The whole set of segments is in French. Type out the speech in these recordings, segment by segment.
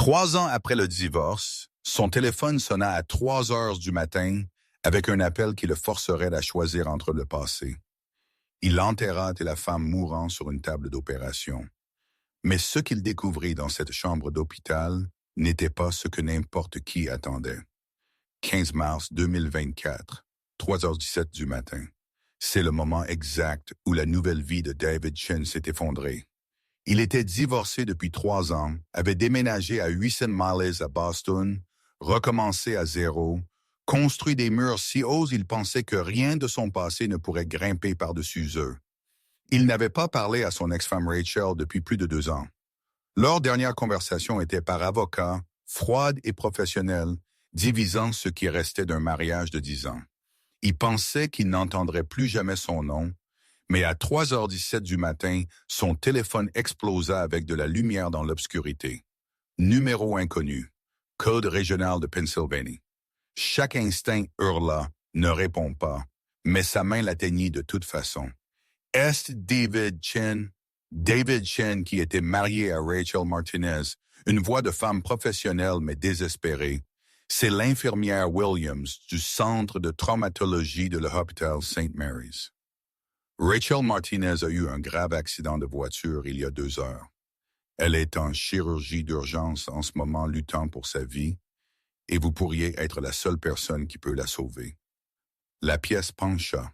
3 ans après le divorce, son téléphone sonna à 3 heures du matin avec un appel qui le forcerait à choisir entre le passé. Il enterra la femme mourant sur une table d'opération. Mais ce qu'il découvrit dans cette chambre d'hôpital n'était pas ce que n'importe qui attendait. 15 mars 2024, 3h17 du matin. C'est le moment exact où la nouvelle vie de David Chin s'est effondrée. Il était divorcé depuis 3 ans, avait déménagé à 800 miles à Boston, recommencé à zéro, construit des murs si hauts il pensait que rien de son passé ne pourrait grimper par-dessus eux. Il n'avait pas parlé à son ex-femme Rachel depuis plus de 2 ans. Leur dernière conversation était par avocat, froide et professionnelle, divisant ce qui restait d'un mariage de 10 ans. Il pensait qu'il n'entendrait plus jamais son nom, mais à 3h17 du matin, son téléphone explosa avec de la lumière dans l'obscurité. Numéro inconnu. Code régional de Pennsylvanie. Chaque instinct hurla, ne répond pas, mais sa main l'atteignit de toute façon. Est David Chin? David Chin, qui était marié à Rachel Martinez, une voix de femme professionnelle mais désespérée, c'est l'infirmière Williams du Centre de traumatologie de l'hôpital St. Mary's. Rachel Martinez a eu un grave accident de voiture il y a 2 heures. Elle est en chirurgie d'urgence en ce moment luttant pour sa vie, et vous pourriez être la seule personne qui peut la sauver. La pièce pencha.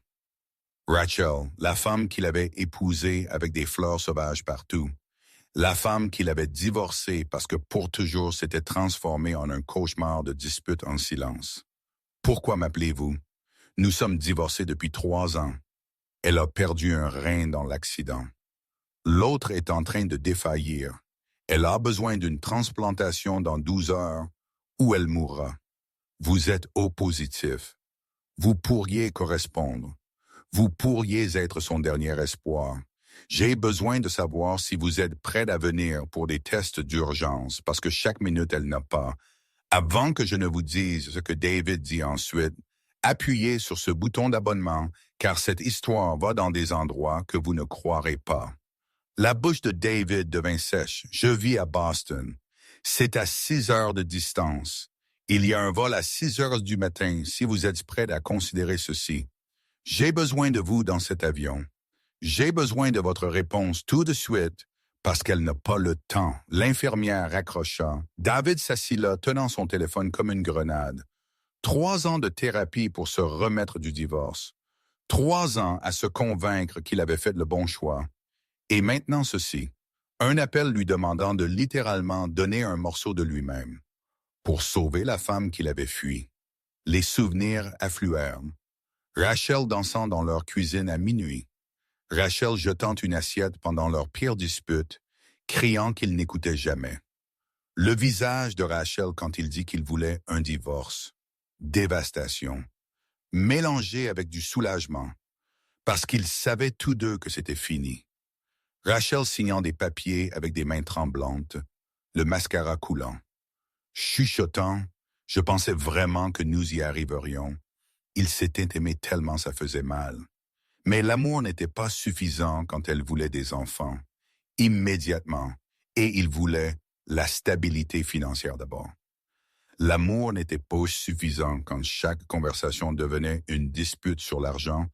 Rachel, la femme qu'il avait épousée avec des fleurs sauvages partout, la femme qu'il avait divorcée parce que pour toujours s'était transformée en un cauchemar de disputes en silence. Pourquoi m'appelez-vous? Nous sommes divorcés depuis 3 ans. Elle a perdu un rein dans l'accident. L'autre est en train de défaillir. Elle a besoin d'une transplantation dans 12 heures ou elle mourra. Vous êtes O positif. Vous pourriez correspondre. Vous pourriez être son dernier espoir. J'ai besoin de savoir si vous êtes prêt à venir pour des tests d'urgence parce que chaque minute elle n'a pas. Avant que je ne vous dise ce que David dit ensuite, appuyez sur ce bouton d'abonnement car cette histoire va dans des endroits que vous ne croirez pas. La bouche de David devint sèche. Je vis à Boston. C'est à 6 heures de distance. Il y a un vol à 6 heures du matin si vous êtes prêt à considérer ceci. J'ai besoin de vous dans cet avion. J'ai besoin de votre réponse tout de suite parce qu'elle n'a pas le temps. L'infirmière raccrocha. David s'assit là, tenant son téléphone comme une grenade. 3 ans de thérapie pour se remettre du divorce. 3 ans à se convaincre qu'il avait fait le bon choix. Et maintenant ceci. Un appel lui demandant de littéralement donner un morceau de lui-même. Pour sauver la femme qu'il avait fui. Les souvenirs affluèrent. Rachel dansant dans leur cuisine à minuit. Rachel jetant une assiette pendant leur pire dispute, criant qu'il n'écoutait jamais. Le visage de Rachel quand il dit qu'il voulait un divorce. Dévastation. Mélangé avec du soulagement, parce qu'ils savaient tous deux que c'était fini. Rachel signant des papiers avec des mains tremblantes, le mascara coulant. Chuchotant, je pensais vraiment que nous y arriverions. Ils s'étaient aimés tellement ça faisait mal. Mais l'amour n'était pas suffisant quand elle voulait des enfants. Immédiatement. Et il voulait la stabilité financière d'abord. L'amour n'était pas suffisant quand chaque conversation devenait une dispute sur l'argent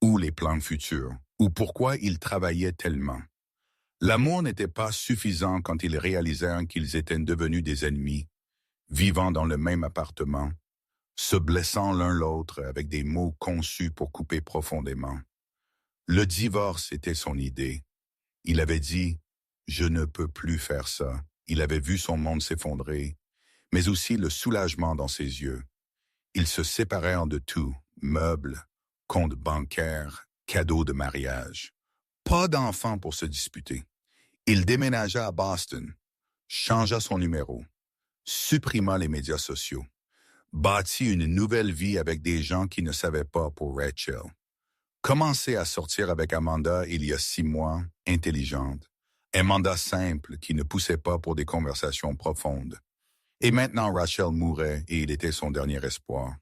ou les plans futurs, ou pourquoi ils travaillaient tellement. L'amour n'était pas suffisant quand ils réalisèrent qu'ils étaient devenus des ennemis, vivant dans le même appartement, se blessant l'un l'autre avec des mots conçus pour couper profondément. Le divorce était son idée. Il avait dit « Je ne peux plus faire ça ». Il avait vu son monde s'effondrer, mais aussi le soulagement dans ses yeux. Ils se séparèrent de tout, meubles, comptes bancaires, cadeaux de mariage. Pas d'enfants pour se disputer. Il déménagea à Boston, changea son numéro, supprima les médias sociaux, bâtit une nouvelle vie avec des gens qui ne savaient pas pour Rachel. Commencé à sortir avec Amanda il y a 6 mois, intelligente. Amanda simple qui ne poussait pas pour des conversations profondes. Et maintenant Rachel mourait et il était son dernier espoir.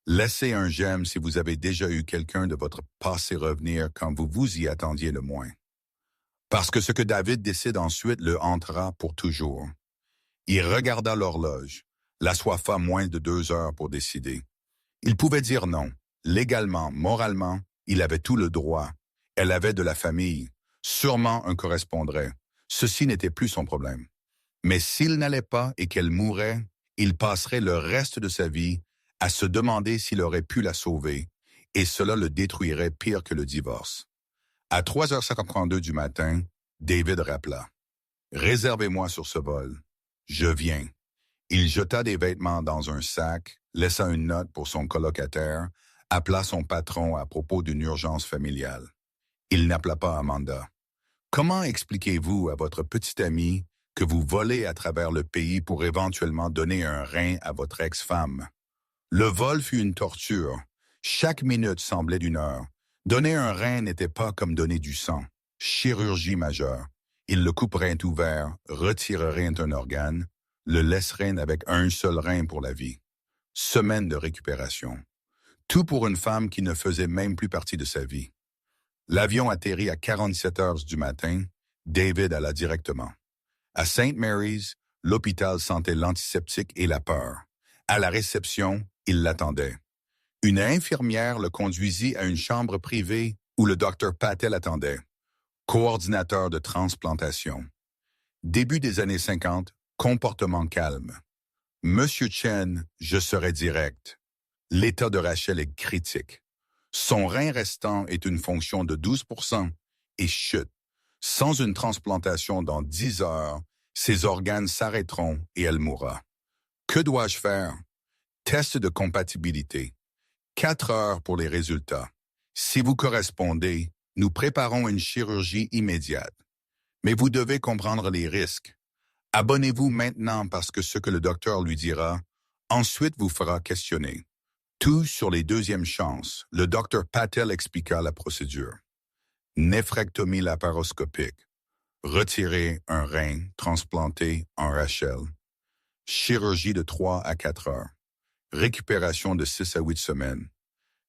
Laissez un j'aime si vous avez déjà eu quelqu'un de votre passé revenir quand vous vous y attendiez le moins. Parce que ce que David décide ensuite le hantera pour toujours. Il regarda l'horloge. La soifa moins de 2 heures pour décider. Il pouvait dire non. Légalement, moralement, il avait tout le droit. Elle avait de la famille. Sûrement un correspondrait. Ceci n'était plus son problème. Mais s'il n'allait pas et qu'elle mourrait, il passerait le reste de sa vie à se demander s'il aurait pu la sauver, et cela le détruirait pire que le divorce. À 3h52 du matin, David rappela. « Réservez-moi sur ce vol. Je viens. » Il jeta des vêtements dans un sac, laissa une note pour son colocataire, appela son patron à propos d'une urgence familiale. Il n'appela pas Amanda. Comment expliquez-vous à votre petite amie que vous volez à travers le pays pour éventuellement donner un rein à votre ex-femme? Le vol fut une torture. Chaque minute semblait d'une heure. Donner un rein n'était pas comme donner du sang. Chirurgie majeure. Il le couperait ouvert, retirerait un organe, le laisserait avec un seul rein pour la vie. Semaine de récupération. Tout pour une femme qui ne faisait même plus partie de sa vie. L'avion atterrit à 47 heures du matin. David alla directement. À St. Mary's, l'hôpital sentait l'antiseptique et la peur. À la réception, il l'attendait. Une infirmière le conduisit à une chambre privée où le docteur Patel attendait. Coordinateur de transplantation. Début des années 50, comportement calme. Monsieur Chen, je serai direct. L'état de Rachel est critique. Son rein restant est une fonction de 12% et chute. Sans une transplantation dans 10 heures, ses organes s'arrêteront et elle mourra. Que dois-je faire? Test de compatibilité. 4 heures pour les résultats. Si vous correspondez, nous préparons une chirurgie immédiate. Mais vous devez comprendre les risques. Abonnez-vous maintenant parce que ce que le docteur lui dira, ensuite vous fera questionner. Tout sur les deuxièmes chances, le docteur Patel expliqua la procédure. Néphrectomie laparoscopique. Retirer un rein, transplanter en Rachel. Chirurgie de 3 à 4 heures. Récupération de 6 à 8 semaines.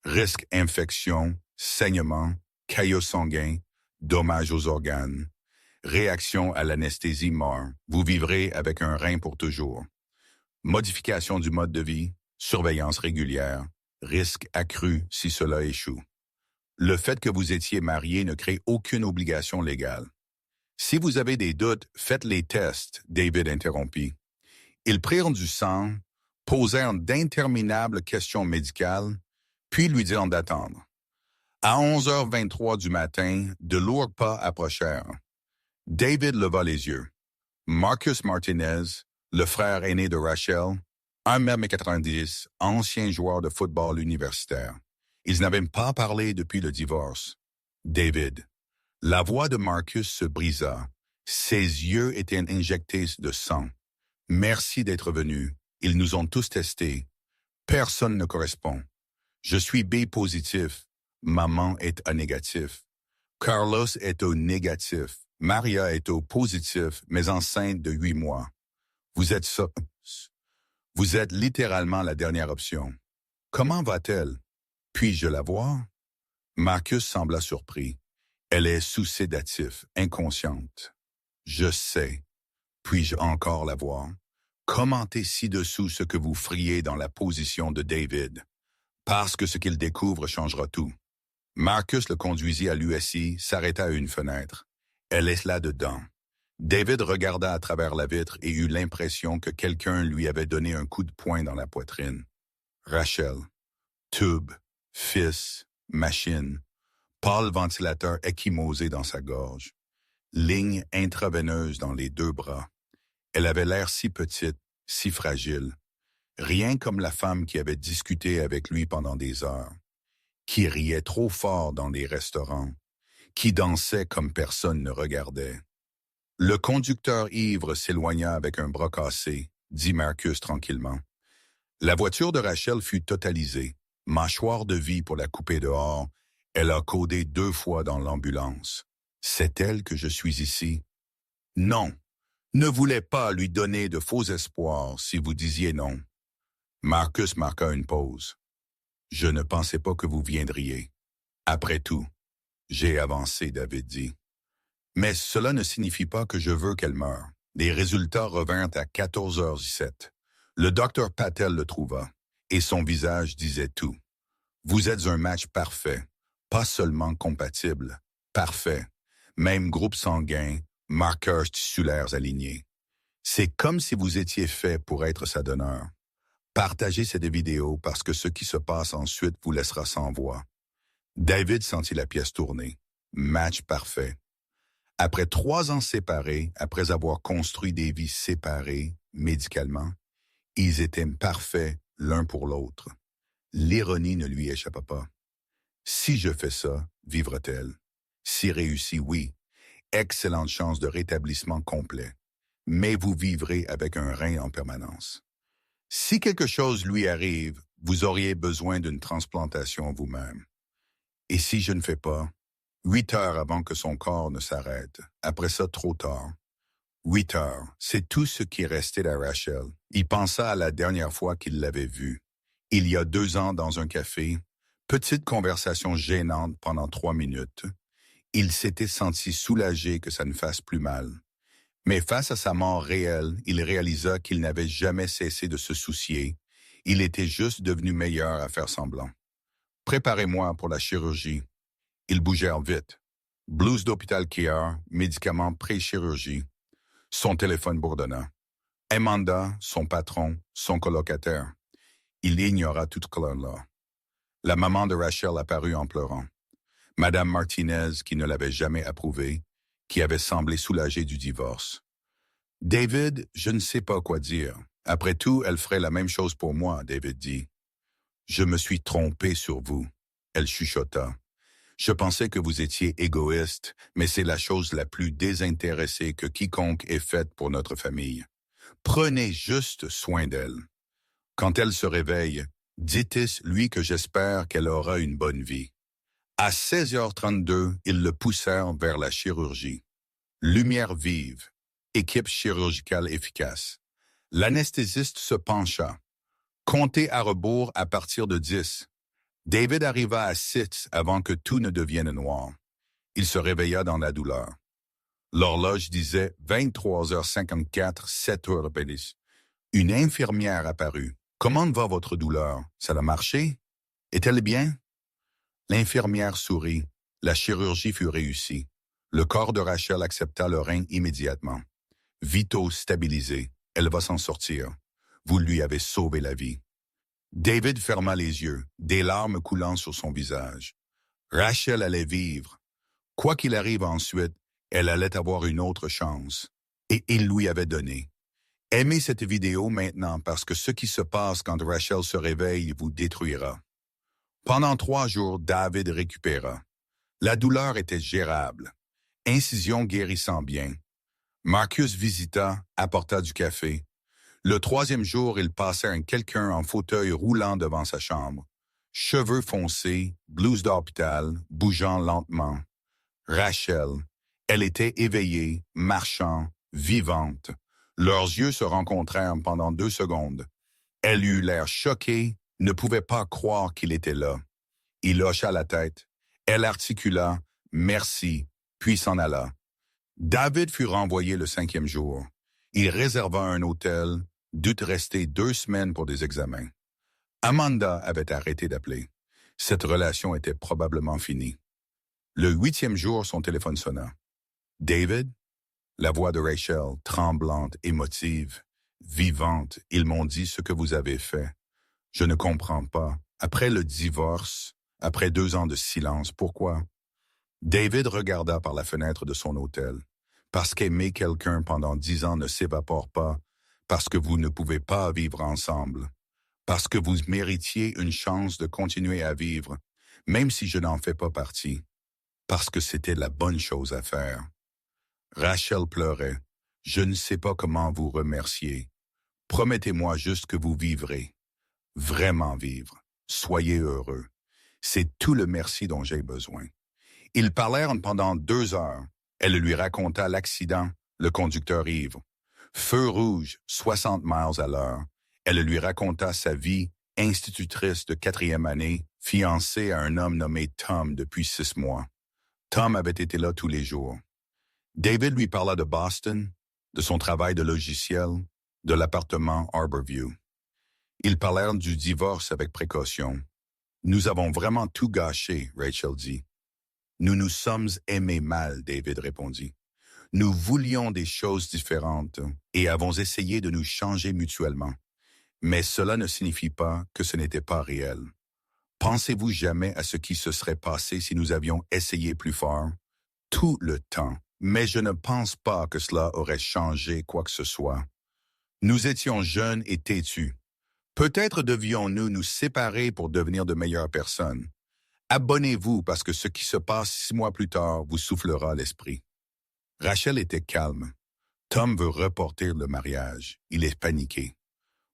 Risque infection, saignement, caillots sanguins, dommages aux organes. Réaction à l'anesthésie mort. Vous vivrez avec un rein pour toujours. Modification du mode de vie, surveillance régulière, risque accru si cela échoue. Le fait que vous étiez marié ne crée aucune obligation légale. Si vous avez des doutes, faites les tests, David interrompit. Ils prirent du sang, posèrent d'interminables questions médicales, puis lui dirent d'attendre. À 11h23 du matin, de lourds pas approchèrent. David leva les yeux. Marcus Martinez, le frère aîné de Rachel, 1m90, ancien joueur de football universitaire. Ils n'avaient pas parlé depuis le divorce. David. La voix de Marcus se brisa. Ses yeux étaient injectés de sang. Merci d'être venu. Ils nous ont tous testés. Personne ne correspond. Je suis B positif. Maman est A négatif. Carlos est au négatif. Maria est au positif, mais enceinte de 8 mois. Vous êtes ça. Vous êtes littéralement la dernière option. Comment va-t-elle? Puis-je la voir? Marcus sembla surpris. Elle est sous sédatif, inconsciente. Je sais. Puis-je encore la voir? Commentez ci-dessous ce que vous feriez dans la position de David. Parce que ce qu'il découvre changera tout. Marcus le conduisit à l'USI, s'arrêta à une fenêtre. Elle est là-dedans. David regarda à travers la vitre et eut l'impression que quelqu'un lui avait donné un coup de poing dans la poitrine. Rachel. Tube. Fils. Machine. Pâle ventilateur échymosé dans sa gorge. Ligne intraveineuse dans les 2 bras. Elle avait l'air si petite, si fragile. Rien comme la femme qui avait discuté avec lui pendant des heures. Qui riait trop fort dans les restaurants. Qui dansait comme personne ne regardait. Le conducteur ivre s'éloigna avec un bras cassé, dit Marcus tranquillement. La voiture de Rachel fut totalisée. Mâchoire de vie pour la couper dehors. Elle a codé 2 fois dans l'ambulance. C'est elle que je suis ici. Non. Ne voulez pas lui donner de faux espoirs si vous disiez non. Marcus marqua une pause. Je ne pensais pas que vous viendriez. Après tout, j'ai avancé, David dit. Mais cela ne signifie pas que je veux qu'elle meure. Les résultats revinrent à 14h17. Le docteur Patel le trouva, et son visage disait tout. Vous êtes un match parfait, pas seulement compatible, parfait. Même groupe sanguin, marqueurs tissulaires alignés. C'est comme si vous étiez fait pour être sa donneur. Partagez cette vidéo parce que ce qui se passe ensuite vous laissera sans voix. David sentit la pièce tourner. Match parfait. Après 3 ans séparés, après avoir construit des vies séparées, médicalement, ils étaient parfaits l'un pour l'autre. L'ironie ne lui échappa pas. Si je fais ça, vivra-t-elle? Si réussi, oui. Excellente chance de rétablissement complet. Mais vous vivrez avec un rein en permanence. Si quelque chose lui arrive, vous auriez besoin d'une transplantation vous-même. Et si je ne fais pas, 8 heures avant que son corps ne s'arrête, après ça trop tard. 8 heures, c'est tout ce qui restait à Rachel. Il pensa à la dernière fois qu'il l'avait vue. Il y a 2 ans dans un café, petite conversation gênante pendant 3 minutes. Il s'était senti soulagé que ça ne fasse plus mal. Mais face à sa mort réelle, il réalisa qu'il n'avait jamais cessé de se soucier. Il était juste devenu meilleur à faire semblant. Préparez-moi pour la chirurgie. Ils bougèrent vite. Blouse d'hôpital Care, médicaments pré-chirurgie. Son téléphone bourdonna. Amanda, son patron, son colocataire. Il ignora toute colère-là. La maman de Rachel apparut en pleurant. Madame Martinez, qui ne l'avait jamais approuvée, qui avait semblé soulagée du divorce. David, je ne sais pas quoi dire. Après tout, elle ferait la même chose pour moi, David dit. Je me suis trompé sur vous, elle chuchota. Je pensais que vous étiez égoïste, mais c'est la chose la plus désintéressée que quiconque ait faite pour notre famille. Prenez juste soin d'elle. Quand elle se réveille, dites-lui que j'espère qu'elle aura une bonne vie. À 16h32, ils le poussèrent vers la chirurgie. Lumière vive, équipe chirurgicale efficace. L'anesthésiste se pencha. Comptez à rebours à partir de 10. David arriva à 6 avant que tout ne devienne noir. Il se réveilla dans la douleur. L'horloge disait 23h54, 7 heures de pénis. Une infirmière apparut. « Comment va votre douleur? Ça a marché? Est-elle bien? » L'infirmière sourit. La chirurgie fut réussie. Le corps de Rachel accepta le rein immédiatement. Vitaux stabilisé. Elle va s'en sortir. Vous lui avez sauvé la vie. David ferma les yeux, des larmes coulant sur son visage. Rachel allait vivre. Quoi qu'il arrive ensuite, elle allait avoir une autre chance. Et il lui avait donné. Aimez cette vidéo maintenant parce que ce qui se passe quand Rachel se réveille vous détruira. Pendant 3 jours, David récupéra. La douleur était gérable. Incision guérissant bien. Marcus visita, apporta du café. Le 3e jour, il passait quelqu'un en fauteuil roulant devant sa chambre. Cheveux foncés, blouse d'hôpital, bougeant lentement. Rachel. Elle était éveillée, marchant, vivante. Leurs yeux se rencontrèrent pendant 2 secondes. Elle eut l'air choquée, ne pouvait pas croire qu'il était là. Il hocha la tête. Elle articula « Merci », puis s'en alla. David fut renvoyé le 5e jour. Il réserva un hôtel, dut rester 2 semaines pour des examens. Amanda avait arrêté d'appeler. Cette relation était probablement finie. Le 8e jour, son téléphone sonna. « David ?» La voix de Rachel, tremblante, émotive, vivante. « Ils m'ont dit ce que vous avez fait. Je ne comprends pas. Après le divorce, après 2 ans de silence, pourquoi? » David regarda par la fenêtre de son hôtel. Parce qu'aimer quelqu'un pendant 10 ans ne s'évapore pas, parce que vous ne pouvez pas vivre ensemble, parce que vous méritiez une chance de continuer à vivre, même si je n'en fais pas partie, parce que c'était la bonne chose à faire. Rachel pleurait. « Je ne sais pas comment vous remercier. Promettez-moi juste que vous vivrez. Vraiment vivre. Soyez heureux. C'est tout le merci dont j'ai besoin. » Ils parlèrent pendant 2 heures. Elle lui raconta l'accident, le conducteur ivre. Feu rouge, 60 miles à l'heure. Elle lui raconta sa vie, institutrice de 4e année, fiancée à un homme nommé Tom depuis 6 mois. Tom avait été là tous les jours. David lui parla de Boston. de son travail de logiciel, de l'appartement Harborview. Ils parlèrent du divorce avec précaution. Nous avons vraiment tout gâché, Rachel dit. Nous nous sommes aimés mal, David répondit. Nous voulions des choses différentes et avons essayé de nous changer mutuellement. Mais cela ne signifie pas que ce n'était pas réel. Pensez-vous jamais à ce qui se serait passé si nous avions essayé plus fort? Tout le temps. Mais je ne pense pas que cela aurait changé quoi que ce soit. Nous étions jeunes et têtus. Peut-être devions-nous nous séparer pour devenir de meilleures personnes. Abonnez-vous parce que ce qui se passe 6 mois plus tard vous soufflera à l'esprit. Rachel était calme. Tom veut reporter le mariage. Il est paniqué.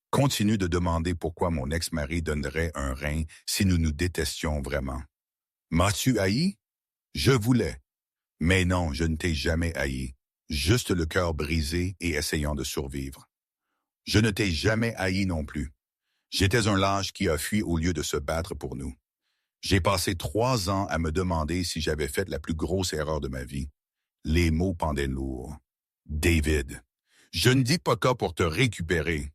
Continue de demander pourquoi mon ex-mari donnerait un rein si nous nous détestions vraiment. M'as-tu haï? Je voulais. Mais non, je ne t'ai jamais haï. Juste le cœur brisé et essayant de survivre. Je ne t'ai jamais haï non plus. J'étais un lâche qui a fui au lieu de se battre pour nous. J'ai passé 3 ans à me demander si j'avais fait la plus grosse erreur de ma vie. Les mots pendaient lourd. David, je ne dis pas ça pour te récupérer.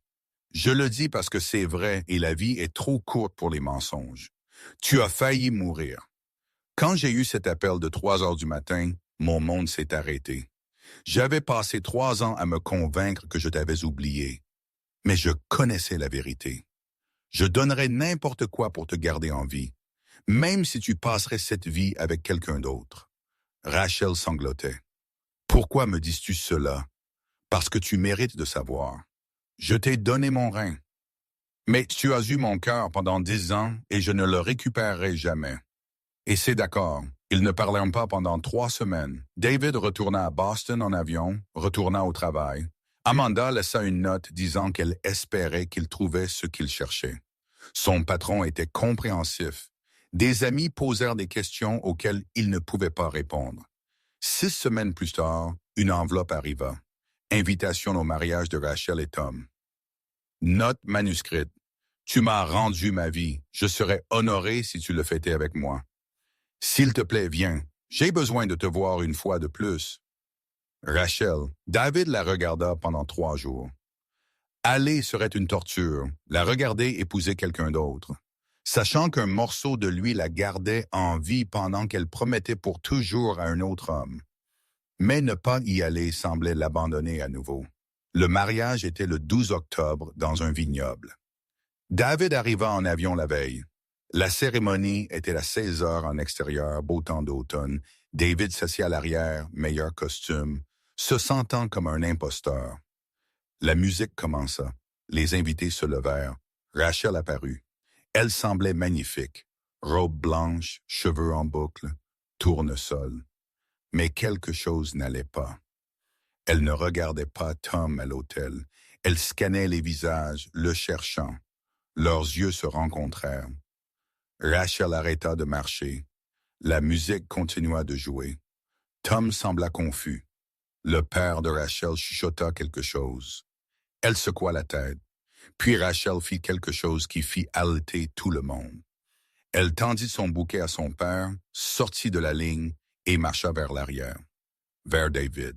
Je le dis parce que c'est vrai et la vie est trop courte pour les mensonges. Tu as failli mourir. Quand j'ai eu cet appel de 3 heures du matin, mon monde s'est arrêté. J'avais passé 3 ans à me convaincre que je t'avais oublié. Mais je connaissais la vérité. Je donnerais n'importe quoi pour te garder en vie, même si tu passerais cette vie avec quelqu'un d'autre. Rachel sanglotait. Pourquoi me dis-tu cela? Parce que tu mérites de savoir. Je t'ai donné mon rein. Mais tu as eu mon cœur pendant 10 ans et je ne le récupérerai jamais. Et c'est d'accord. Ils ne parlèrent pas pendant 3 semaines. David retourna à Boston en avion, retourna au travail. Amanda laissa une note disant qu'elle espérait qu'il trouvait ce qu'il cherchait. Son patron était compréhensif. Des amis posèrent des questions auxquelles il ne pouvait pas répondre. 6 semaines plus tard, une enveloppe arriva. Invitation au mariage de Rachel et Tom. Note manuscrite. Tu m'as rendu ma vie. Je serais honoré si tu le fêtais avec moi. S'il te plaît, viens. J'ai besoin de te voir une fois de plus. Rachel, David la regarda pendant 3 jours. Aller serait une torture, la regarder épouser quelqu'un d'autre. Sachant qu'un morceau de lui la gardait en vie pendant qu'elle promettait pour toujours à un autre homme. Mais ne pas y aller semblait l'abandonner à nouveau. Le mariage était le 12 octobre dans un vignoble. David arriva en avion la veille. La cérémonie était à 16 heures en extérieur, beau temps d'automne. David s'assit à l'arrière, meilleur costume, se sentant comme un imposteur. La musique commença. Les invités se levèrent. Rachel apparut. Elle semblait magnifique. Robe blanche, cheveux en boucle, tournesol. Mais quelque chose n'allait pas. Elle ne regardait pas Tom à l'hôtel. Elle scannait les visages, le cherchant. Leurs yeux se rencontrèrent. Rachel arrêta de marcher. La musique continua de jouer. Tom sembla confus. Le père de Rachel chuchota quelque chose. Elle secoua la tête. Puis Rachel fit quelque chose qui fit haleter tout le monde. Elle tendit son bouquet à son père, sortit de la ligne et marcha vers l'arrière, vers David.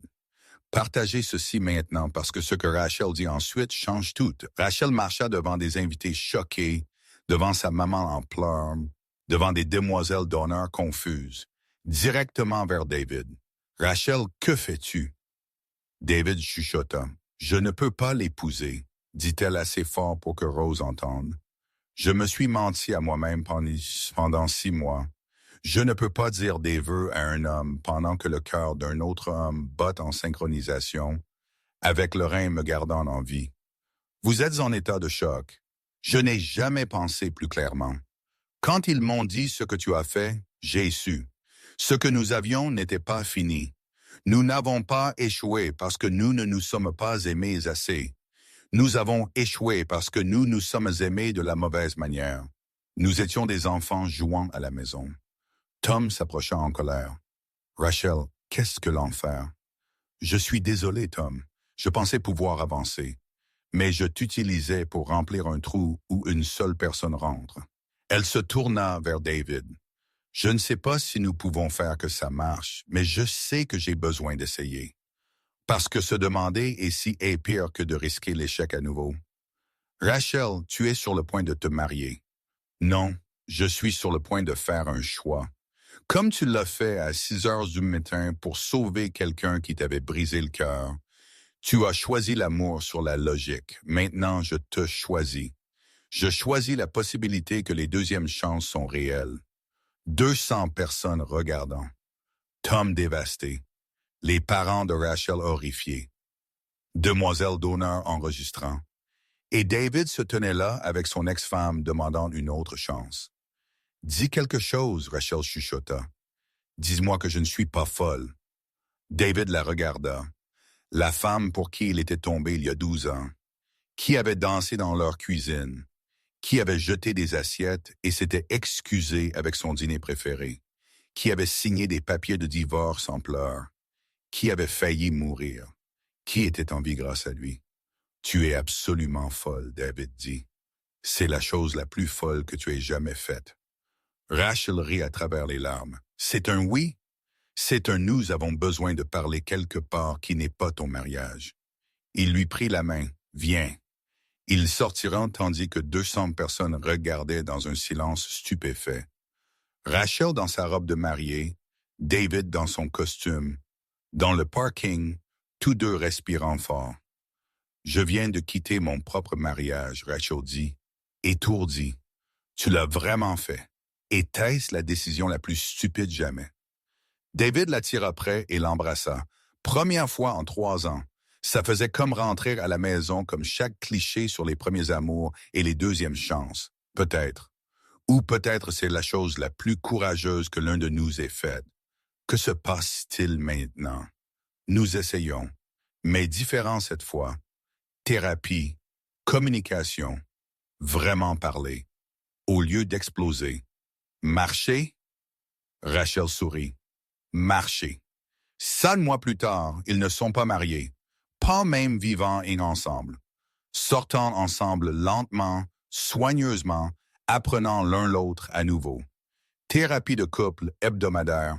Partagez ceci maintenant parce que ce que Rachel dit ensuite change tout. Rachel marcha devant des invités choqués, devant sa maman en pleurs, devant des demoiselles d'honneur confuses, directement vers David. Rachel, que fais-tu? David chuchota. Je ne peux pas l'épouser, dit-elle assez fort pour que Rose entende. Je me suis menti à moi-même pendant 6 mois. Je ne peux pas dire des vœux à un homme pendant que le cœur d'un autre homme bat en synchronisation, avec le rein me gardant en vie. Vous êtes en état de choc. Je n'ai jamais pensé plus clairement. Quand ils m'ont dit ce que tu as fait, j'ai su. Ce que nous avions n'était pas fini. Nous n'avons pas échoué parce que nous ne nous sommes pas aimés assez. Nous avons échoué parce que nous nous sommes aimés de la mauvaise manière. Nous étions des enfants jouant à la maison. Tom s'approcha en colère. Rachel, qu'est-ce que l'enfer? Je suis désolé, Tom. Je pensais pouvoir avancer. Mais je t'utilisais pour remplir un trou où une seule personne rentre. Elle se tourna vers David. Je ne sais pas si nous pouvons faire que ça marche, mais je sais que j'ai besoin d'essayer. Parce que se demander est pire que de risquer l'échec à nouveau. Rachel, tu es sur le point de te marier. Non, je suis sur le point de faire un choix. Comme tu l'as fait à 6 heures du matin pour sauver quelqu'un qui t'avait brisé le cœur, tu as choisi l'amour sur la logique. Maintenant, je te choisis. Je choisis la possibilité que les deuxièmes chances sont réelles. 200 personnes regardant. Tom dévasté. Les parents de Rachel horrifiés. Demoiselle d'honneur enregistrant. Et David se tenait là avec son ex-femme demandant une autre chance. Dis quelque chose, Rachel chuchota. Dis-moi que je ne suis pas folle. David la regarda. La femme pour qui il était tombé il y a 12 ans. Qui avait dansé dans leur cuisine. Qui avait jeté des assiettes et s'était excusé avec son dîner préféré. Qui avait signé des papiers de divorce en pleurs. Qui avait failli mourir. Qui était en vie grâce à lui. Tu es absolument folle, David dit. C'est la chose la plus folle que tu aies jamais faite. Rachel rit à travers les larmes. C'est un oui. C'est un nous avons besoin de parler quelque part qui n'est pas ton mariage. Il lui prit la main. Viens. Ils sortiront tandis que 200 personnes regardaient dans un silence stupéfait. Rachel dans sa robe de mariée, David dans son costume. Dans le parking, tous deux respirant fort. Je viens de quitter mon propre mariage, Rachel dit, étourdie. Tu l'as vraiment fait. Était-ce la décision la plus stupide jamais? David la tira près et l'embrassa. Première fois en 3 ans. Ça faisait comme rentrer à la maison comme chaque cliché sur les premiers amours et les deuxièmes chances. Peut-être. Ou peut-être c'est la chose la plus courageuse que l'un de nous ait faite. Que se passe-t-il maintenant? Nous essayons, mais différent cette fois. Thérapie, communication, vraiment parler, au lieu d'exploser. Marcher? Rachel sourit. Marcher. 5 mois plus tard, ils ne sont pas mariés, pas même vivant et ensemble. Sortant ensemble lentement, soigneusement, apprenant l'un l'autre à nouveau. Thérapie de couple hebdomadaire.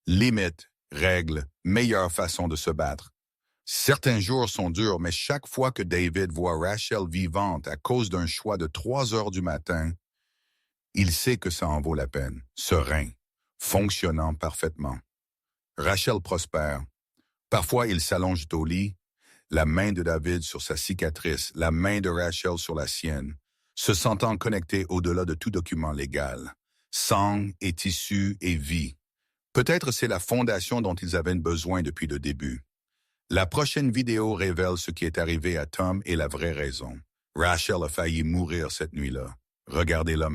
Limites, règles, meilleure façon de se battre. Certains jours sont durs, mais chaque fois que David voit Rachel vivante à cause d'un choix de 3 heures du matin, il sait que ça en vaut la peine, serein, fonctionnant parfaitement. Rachel prospère. Parfois, il s'allonge au lit, la main de David sur sa cicatrice, la main de Rachel sur la sienne, se sentant connecté au-delà de tout document légal. Sang et tissu et vie. Peut-être c'est la fondation dont ils avaient besoin depuis le début. La prochaine vidéo révèle ce qui est arrivé à Tom et la vraie raison. Rachel a failli mourir cette nuit-là. Regardez-la.